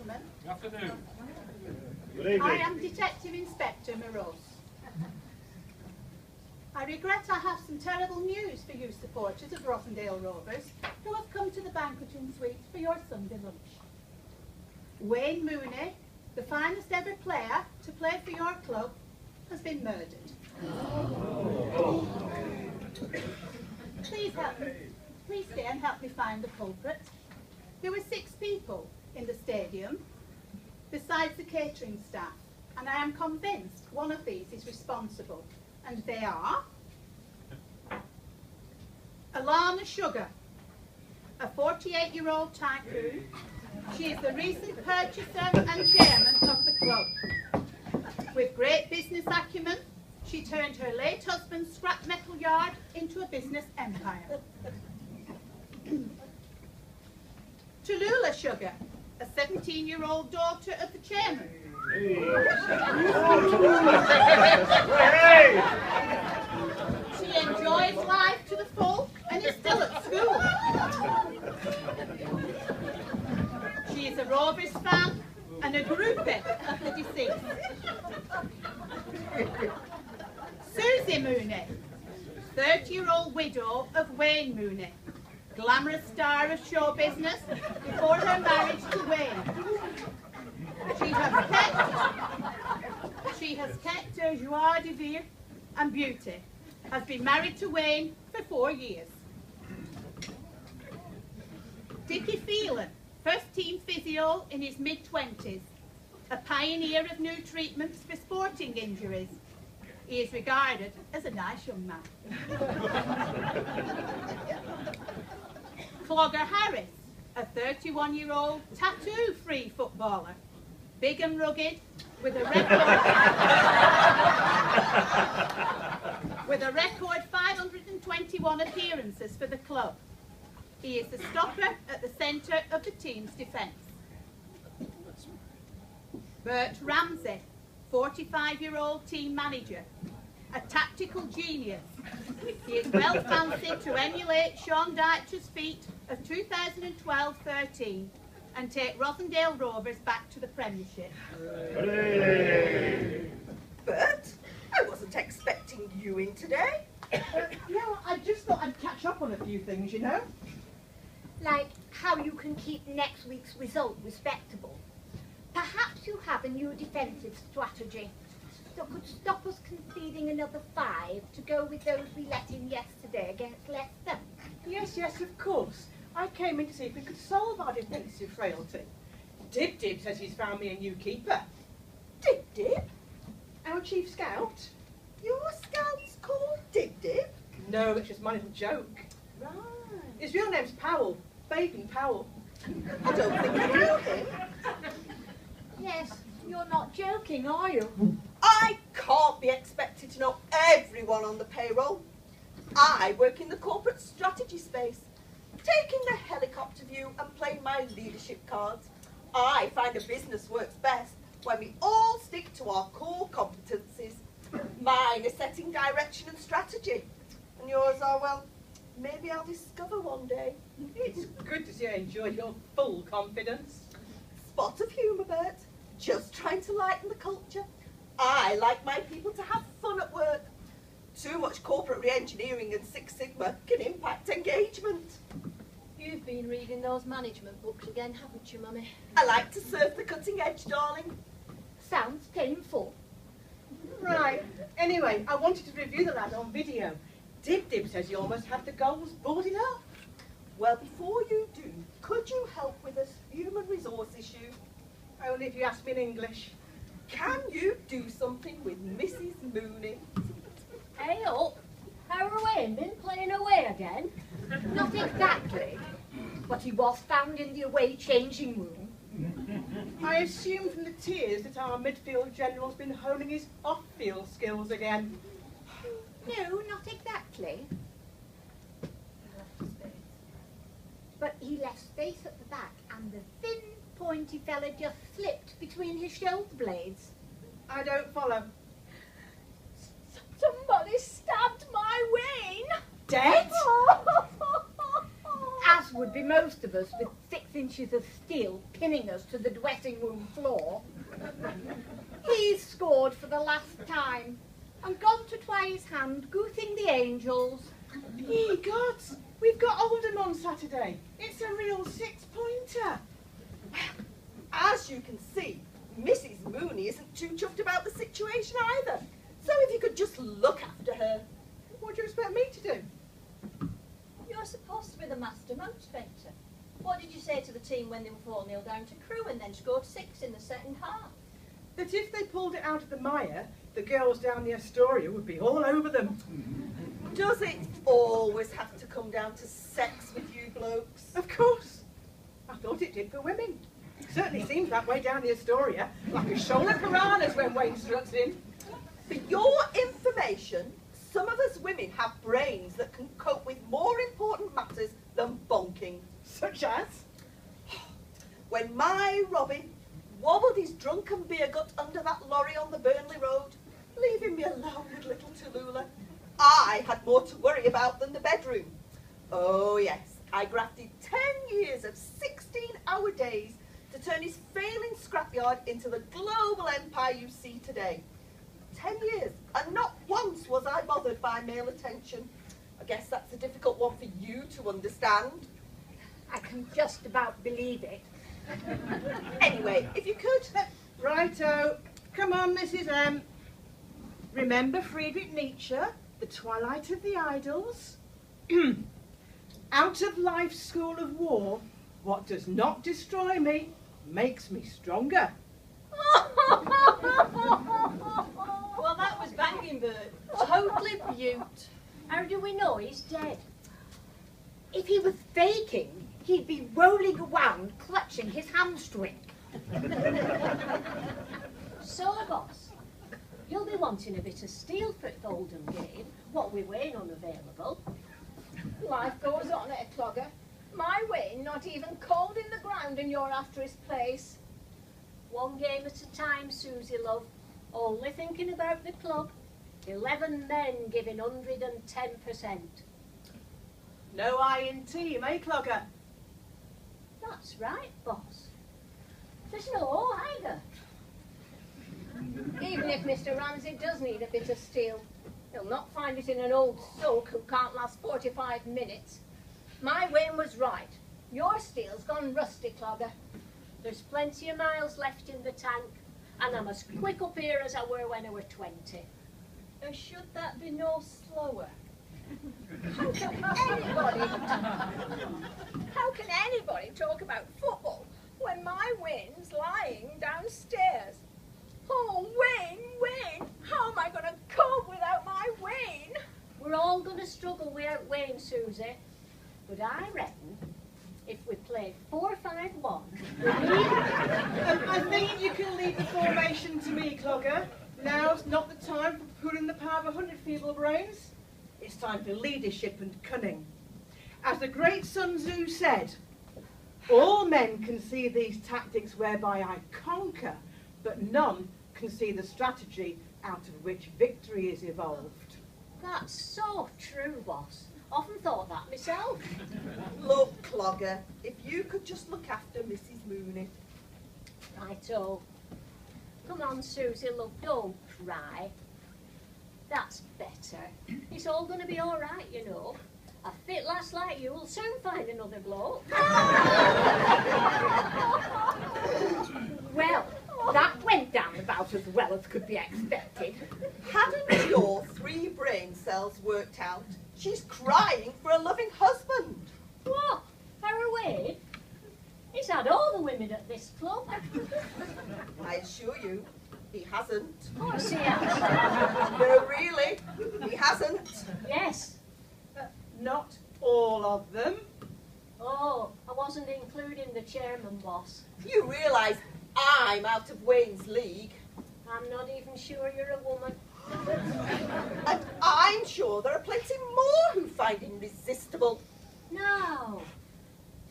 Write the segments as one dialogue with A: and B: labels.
A: gentlemen.
B: Good afternoon.
C: Good evening.
A: I am Detective Inspector Morose. I regret I have some terrible news for you supporters of Rossendale Rovers who have come to the banqueting suite for your Sunday lunch. Wayne Mooney, the finest ever player to play for your club, has been murdered. Please stay and help me find the culprit. There were 6 people in the stadium, besides the catering staff, and I am convinced one of these is responsible, and they are Alana Sugar, a 48-year-old tycoon. She is the recent purchaser and chairman of the club. With great business acumen, she turned her late husband's scrap metal yard into a business empire. Tallulah Sugar, a 17-year-old daughter of the chairman. She enjoys life to the full and is still at school. She is a Rovers fan and a groupie of the deceased. Susie Mooney, 30-year-old widow of Wayne Mooney, glamorous star of show business before her marriage to Wayne. She has kept her joie de vivre and beauty, has been married to Wayne for 4 years. Dickie Phelan, first team physio in his mid-20s, a pioneer of new treatments for sporting injuries. He is regarded as a nice young man. Clogger Harris, a 31-year-old tattoo-free footballer, big and rugged, with a record 521 appearances for the club. He is the stopper at the centre of the team's defence. Bert Ramsey, 45-year-old team manager, a tactical genius. He is well fancied to emulate Sean Dyche's feat of 2012-13 and take Rossendale Rovers back to the Premiership.
D: Bert, I wasn't expecting you in today.
E: No, I just thought I'd catch up on a few things, you know.
F: Like how you can keep next week's result respectable. Perhaps you have a new defensive strategy that could stop us conceding another 5 to go with those we let in yesterday against Leicester.
E: Yes, of course. I came in to see if we could solve our defensive frailty. Dib says he's found me a new keeper.
D: Dib?
E: Our chief scout?
D: Your scout's called Dib?
E: No, that's just my little joke.
D: Right.
E: His real name's Powell, Bacon Powell.
D: I don't think I know him.
F: Yes, you're not joking, are you?
D: I can't be expected to know everyone on the payroll. I work in the corporate strategy space, taking the helicopter view and playing my leadership cards. I find a business works best when we all stick to our core competencies. Mine is setting direction and strategy. And yours are, well, maybe I'll discover one day.
E: It's good to see you enjoy your full confidence.
D: Spot of humour, Bert. Just trying to lighten the culture. I like my people to have fun at work. Too much corporate re-engineering and Six Sigma can impact engagement.
G: You've been reading those management books again, haven't you, Mummy?
D: I like to surf the cutting edge, darling.
F: Sounds painful.
E: Right. Anyway, I wanted to review the lad on video. Dib says you almost have the goals boarded up.
D: Well, before you do, could you help with a human resource issue?
E: Only if you ask me in English.
D: Can you do something with Mrs. Mooney?
G: Hey up! How are Wayne been playing away again?
F: Not exactly, but he was found in the away changing room.
E: I assume from the tears that our midfield general's been honing his off-field skills again.
F: No, not exactly. But he left space at the back and the thin, pointy fella just slipped between his shoulder blades.
E: I don't follow.
F: Somebody stabbed my Wayne!
E: Dead?
F: As would be most of us with 6 inches of steel pinning us to the dressing room floor. He's scored for the last time and gone to try his hand gooting the angels.
E: Ye gods, we've got Oldham on Saturday. It's a real six-pointer.
D: As you can see, Mrs. Mooney isn't too chuffed about the situation either. So if you could just look after her.
E: What do you expect me to do?
G: You're supposed to be the master motivator. What did you say to the team when they were 4-0 down to Crewe and then scored 6 in the second half?
E: That if they pulled it out of the mire, the girls down the Astoria would be all over them.
D: Does it always have to come down to sex with you blokes?
E: Of course. I thought it did for women. Certainly seems that way down the Astoria, like a shoal of piranhas when Wayne struts in.
D: For your information, some of us women have brains that can cope with more important matters than bonking.
E: Such as?
D: When my Robbie wobbled his drunken beer gut under that lorry on the Burnley Road, leaving me alone with little Tallulah, I had more to worry about than the bedroom. Oh yes, I grafted 10 years of 16-hour days to turn his failing scrapyard into the global empire you see today. 10 years, and not once was I bothered by male attention. I guess that's a difficult one for you to understand.
F: I can just about believe it.
D: Anyway, if you could.
E: Righto. Come on, Mrs. M. Remember Friedrich Nietzsche, The Twilight of the Idols? Out of life's school of war, what does not destroy me makes me stronger.
G: Well, that was Banging Bird. Totally beaut. How do we know he's dead?
F: If he was faking, he'd be rolling around clutching his hamstring.
G: So, boss, you'll be wanting a bit of steel for the Oldham game, what we Wayne unavailable.
B: Life goes on, Clogger. My Wayne not even cold in the ground and you're after his place.
G: One game at a time, Susie love. Only thinking about the club. 11 men giving 110%.
E: No I in team, eh, Clogger?
G: That's right, boss. There's no O either.
B: Even if Mr. Ramsay does need a bit of steel, he'll not find it in an old soak who can't last 45 minutes. My Wayne was right. Your steel's gone rusty, Clogger.
G: There's plenty of miles left in the tank, and I'm as quick up here as I were when I were 20. Or should that be no slower?
B: How can anybody talk about football when my Wayne's lying downstairs? Oh, Wayne, how am I going to cope without my Wayne?
G: We're all going to struggle without Wayne, Susie. But I reckon if we played 4-5-1,
E: I think you can leave the formation to me, Clogger. Now's not the time for pulling the power of 100 feeble brains. It's time for leadership and cunning. As the great Sun Tzu said, all men can see these tactics whereby I conquer, but none can see the strategy out of which victory is evolved.
G: that's so true, boss. Often thought that myself.
D: Look, Clogger, if you could just look after Mrs. Mooney.
G: Righto. Come on, Susie, love, don't cry. That's better. It's all going to be all right, you know. A fit lass like you will soon find another bloke.
F: Well, that went down about as well as could be expected.
D: Hadn't your 3 brain cells worked out? She's crying for a loving husband.
G: What? Harry Wade? He's had all the women at this club.
D: I assure you, he hasn't.
G: Oh, I see how.
D: No, really, he hasn't.
G: Yes.
E: Not all of them.
G: Oh, I wasn't including the chairman, boss.
D: You realise I'm out of Wayne's league.
G: I'm not even sure you're a woman.
D: And I'm sure there are plenty more who find him irresistible.
G: No.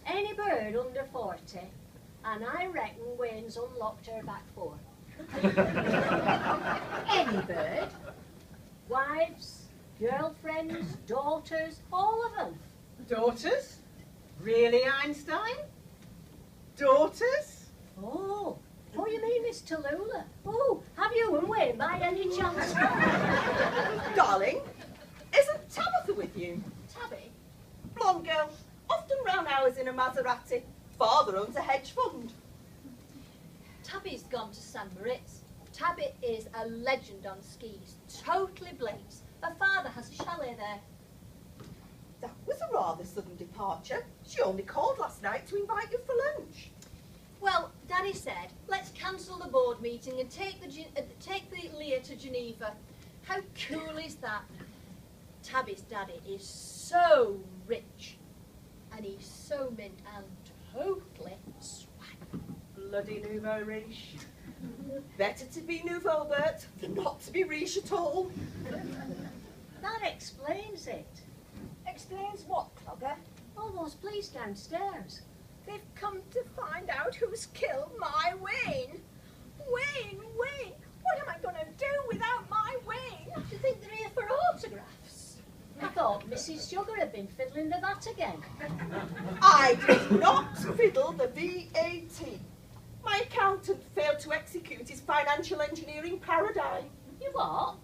G: Any bird under 40, and I reckon Wayne's unlocked her back 4.
F: Any bird.
G: Wives, girlfriends, daughters, all of them.
E: Daughters? Really, Einstein? daughters?
G: Oh, you mean Miss Tallulah? Oh, have you and Wayne by any chance?
D: Darling, isn't Tabitha with you?
B: Tabby?
D: Blonde girl, often round hours in a Maserati. Father owns a hedge fund.
B: Tabby's gone to St. Moritz. Tabby is a legend on skis, totally blames. Her father has a chalet there.
D: That was a rather sudden departure. She only called last night to invite you for lunch.
B: Well, Daddy said, let's cancel the board meeting and take the Leah to Geneva. How cool is that? Tabby's daddy is so rich, and he's so mint and totally swag.
E: Bloody nouveau riche.
D: Better to be nouveau, Bert, than not to be riche at all.
G: That explains it.
B: Explains what, Clogger?
G: All those police downstairs.
B: They've come to find out who's killed my Wayne. Wayne, what am I going to do without my Wayne?
G: Do you think they're here for autographs? I thought Mrs. Sugar had been fiddling the VAT again.
D: I did not fiddle the VAT. My accountant failed to execute his financial engineering paradigm.
G: You what?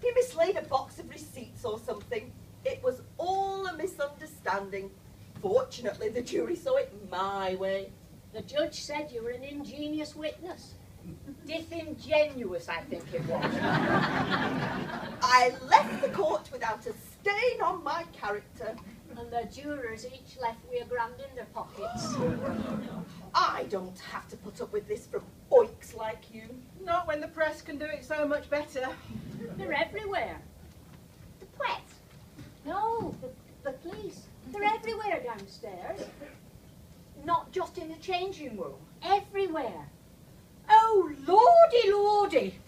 D: He mislaid a box of receipts or something. It was all a misunderstanding. Fortunately, the jury saw it my way.
G: The judge said you were an ingenious witness.
E: Disingenuous, I think it was.
D: I left the court without a stain on my character.
G: And the jurors each left with £1 in their pockets.
D: I don't have to put up with this from oiks like you.
E: Not when the press can do it so much better.
G: They're everywhere.
F: The press?
G: No, the police. They're everywhere downstairs.
F: Not just in the changing room.
G: Everywhere.
E: Oh, lordy, lordy.